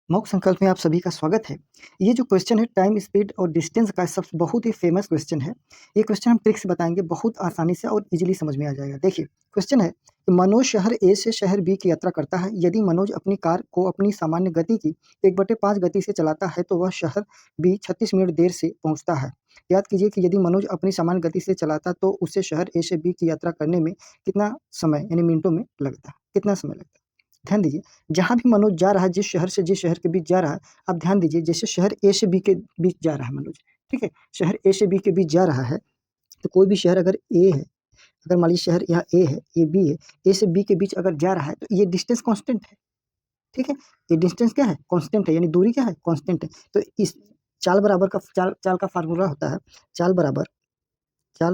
Mock संकल्प में आप सभी का स्वागत है। ये जो क्वेश्चन है टाइम, स्पीड और डिस्टेंस का सब बहुत ही फेमस क्वेश्चन है। ये क्वेश्चन हम ट्रिक से बताएँगे, बहुत आसानी से और ईज़िली समझ में आ जाएगा। देखिए, क्वेश्चन है कि मनोज शहर ए से शहर बी की यात्रा करता है। यदि मनोज अपनी कार को अपनी सामान्य गति की 1/5 गति से चलाता है, तो वह शहर बी 36 मिनट देर से पहुँचता है। याद कीजिए कि यदि मनोज अपनी सामान्य गति से चलाता, तो उसे शहर ए से बी की यात्रा करने में कितना समय यानी मिनटों में लगता? कितना समय लगता? ध्यान दीजिए, जहाँ भी मनोज जा रहा है, जिस शहर से जिस शहर के बीच जा रहा है, आप ध्यान दीजिए, जैसे शहर ए से बी के बीच जा रहा है मनोज, ठीक है? शहर ए से बी के बीच जा रहा है, तो कोई भी शहर अगर ए है, अगर मान लीजिए शहर यहाँ ए है, ये बी है, ए से बी के बीच अगर जा रहा है, तो ये डिस्टेंस कांस्टेंट है, ठीक है? ये डिस्टेंस क्या है? कांस्टेंट है, यानी दूरी क्या है? कांस्टेंट है। तो इस चाल बराबर का चाल चाल का फ़ॉर्मूला होता है, चाल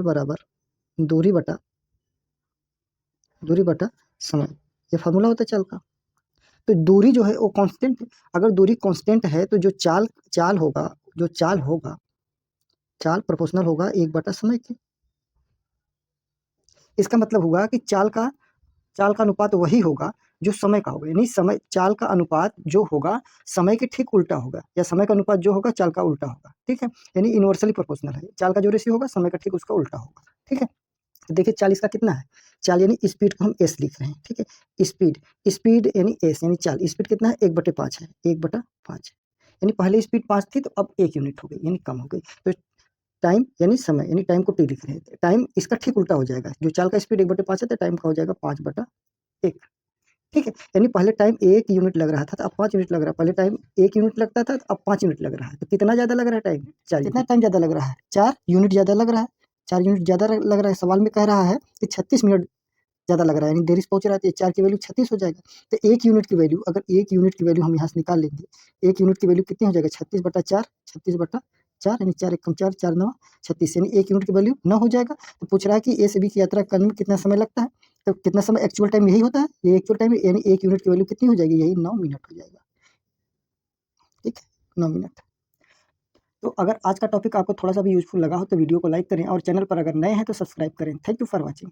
बराबर दूरी बटा समय। ये फ़ॉर्मूला होता है चाल का। तो दूरी जो है वो कांस्टेंट है। अगर दूरी कांस्टेंट है, तो जो चाल चाल होगा जो चाल होगा, चाल प्रोपोर्शनल होगा 1 बटा समय के। इसका मतलब हुआ कि चाल का अनुपात वही होगा जो समय का होगा, यानी समय चाल का अनुपात जो होगा समय के ठीक उल्टा होगा, या समय का अनुपात जो होगा चाल का उल्टा होगा, ठीक है? यानी इनवर्सली प्रोपोर्शनल है। चाल का जो रेशियो होगा समय का ठीक उसका उल्टा होगा, ठीक है? तो देखिए चाल इसका कितना है? चाल यानी स्पीड को हम एस लिख रहे हैं, ठीक है? स्पीड स्पीड यानी एस यानी चाल, स्पीड कितना है? 1/5 है, 1/5 यानी पहले स्पीड 5 थी, तो अब 1 यूनिट हो गई, यानी कम हो गई। तो टाइम यानी समय, यानी टाइम को टी लिख रहे हैं। टाइम इसका ठीक उल्टा हो जाएगा, जो चाल का स्पीड 1/5 है, तो टाइम का हो जाएगा 5/1, ठीक है? यानी पहले टाइम 1 यूनिट लग रहा था, तो अब 5 यूनिट लग रहा है। पहले टाइम 1 यूनिट लगता था, तो अब 5 यूनिट लग रहा है। तो कितना ज़्यादा लग रहा है टाइम? 4 कितना टाइम ज़्यादा लग रहा है? 4 यूनिट ज़्यादा लग रहा है। 4 यूनिट ज़्यादा लग रहा है। सवाल में कह रहा है कि 36 मिनट ज़्यादा लग रहा है, यानी देरी से पहुँच रहा है, तो 4 की वैल्यू 36 हो जाएगा। तो 1 यूनिट की वैल्यू, अगर 1 यूनिट की वैल्यू हम यहाँ से निकाल लेंगे, 1 यूनिट की वैल्यू कितनी हो जाएगा? 36/4 यानी 4 एकम 4, 4 9 36, यानी 1 यूनिट की वैल्यू 9 हो जाएगा। तो पूछ रहा है कि ए से बी की यात्रा करने में कितना समय लगता है? तो कितना समय एक्चुअल टाइम यही होता है, ये एक्चुअल टाइम है, यानी 1 यूनिट की वैल्यू कितनी हो जाएगी? यही 9 मिनट हो जाएगा, ठीक है? 9 मिनट। तो अगर आज का टॉपिक आपको थोड़ा-सा भी यूज़फुल लगा हो, तो वीडियो को लाइक करें और चैनल पर अगर नए हैं तो सब्सक्राइब करें। Thank you for watching.